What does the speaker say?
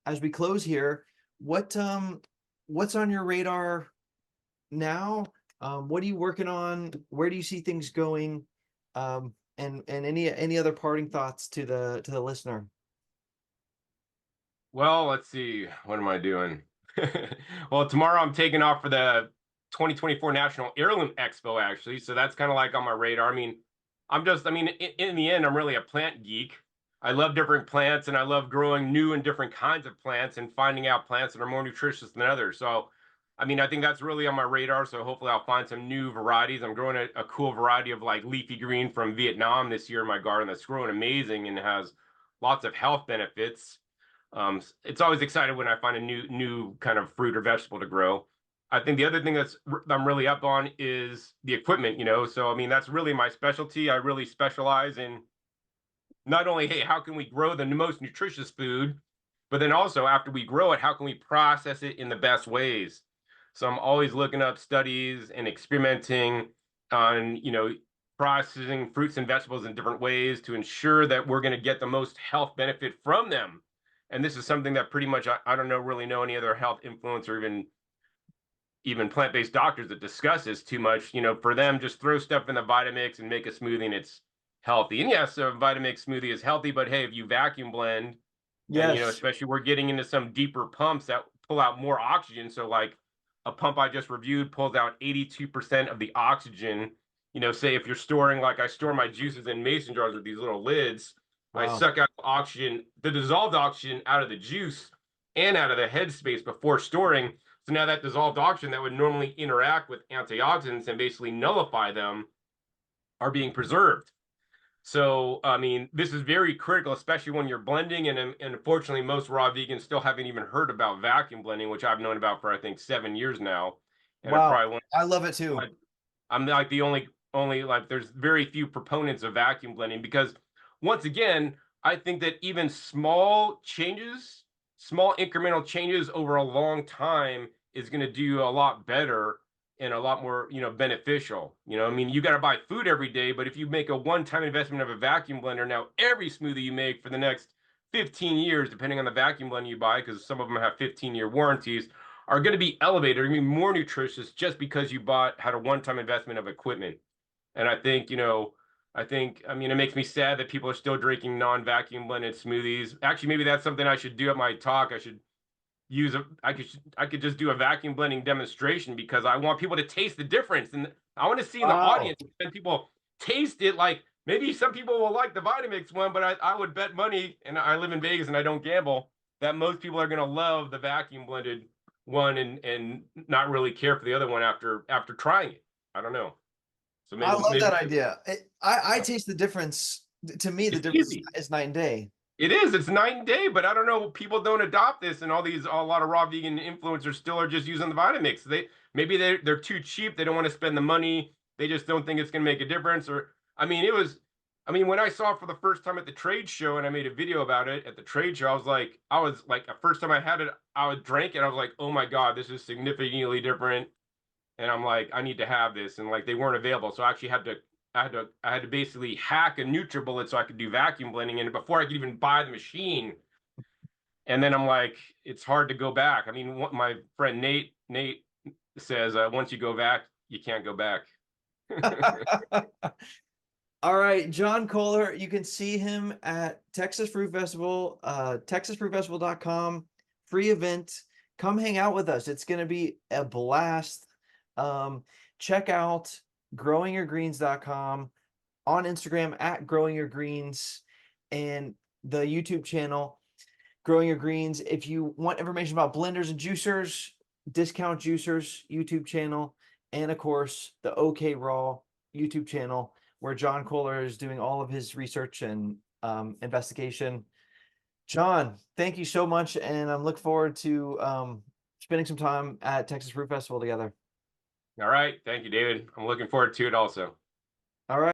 as we close here, what's on your radar now? What are you working on? Where do you see things going? And any other parting thoughts to the listener? Well, let's see. What am I doing? Well, tomorrow I'm taking off for the 2024 National Heirloom Expo, actually. So that's kind of like on my radar. I mean, in the end, I'm really a plant geek. I love different plants and I love growing new and different kinds of plants and finding out plants that are more nutritious than others. So, I mean, I think that's really on my radar. So hopefully I'll find some new varieties. I'm growing a cool variety of like leafy green from Vietnam this year in my garden that's growing amazing and has lots of health benefits. It's always exciting when I find a new kind of fruit or vegetable to grow. I think the other thing I'm really up on is the equipment, you know. So I mean that's really my specialty. I really specialize in not only, hey, how can we grow the most nutritious food, but then also after we grow it, how can we process it in the best ways? So I'm always looking up studies and experimenting on, processing fruits and vegetables in different ways to ensure that we're going to get the most health benefit from them. And this is something that pretty much I don't really know any other health influencer, even plant-based doctors that discuss this too much. For them, just throw stuff in the Vitamix and make a smoothie and it's healthy. And yes, a Vitamix smoothie is healthy, but hey, if you vacuum blend and Yes. especially we're getting into some deeper pumps that pull out more oxygen. So like a pump I just reviewed pulls out 82% of the oxygen. Say if you're storing, like I store my juices in mason jars with these little lids, I Wow. suck out oxygen, the dissolved oxygen out of the juice and out of the headspace before storing. So now that dissolved oxygen that would normally interact with antioxidants and basically nullify them are being preserved. So, I mean, this is very critical, especially when you're blending. And unfortunately, most raw vegans still haven't even heard about vacuum blending, which I've known about for, I think, 7 years now. And I Wow. probably want I love it too. like, I'm like the only like, there's very few proponents of vacuum blending because once again, I think that even small changes, small incremental changes over a long time is going to do a lot better and a lot more, beneficial. I mean, you got to buy food every day, but if you make a one-time investment of a vacuum blender, now every smoothie you make for the next 15 years, depending on the vacuum blender you buy, because some of them have 15-year warranties, are going to be elevated, are going to be more nutritious just because you had a one-time investment of equipment. And I mean, it makes me sad that people are still drinking non-vacuum blended smoothies. Actually, maybe that's something I should do at my talk. I should I could just do a vacuum blending demonstration because I want people to taste the difference. And I want to see in the Wow. audience when people taste it, like maybe some people will like the Vitamix one, but I would bet money, and I live in Vegas and I don't gamble, that most people are going to love the vacuum blended one and not really care for the other one after trying it. I don't know. So I love maybe that idea. I taste the difference. To me, the it's difference easy. is night and day. It is. It's night and day, but I don't know. People don't adopt this, and a lot of raw vegan influencers still are just using the Vitamix. They're too cheap. They don't want to spend the money. They just don't think it's going to make a difference. Or I mean, when I saw it for the first time at the trade show, and I made a video about it at the trade show, I was like, the first time I had it, I would drink it. I was like, oh my god, this is significantly different. And I'm like, I need to have this, and like they weren't available, so I actually had to basically hack a NutriBullet so I could do vacuum blending in it before I could even buy the machine. And then I'm like, it's hard to go back. I mean, my friend Nate says once you go back, you can't go back. All right, John Kohler, you can see him at Texas Fruit Festival, texasfruitfestival.com, free event. Come hang out with us. It's going to be a blast. Check out growingyourgreens.com, on Instagram at growingyourgreens, and the YouTube channel Growing Your Greens. If you want information about blenders and juicers, Discount Juicers YouTube channel, and of course the OK Raw YouTube channel, where John Kohler is doing all of his research and investigation. John, thank you so much, and I'm looking forward to spending some time at Texas Fruit Festival together. All right. Thank you, David. I'm looking forward to it also. All right.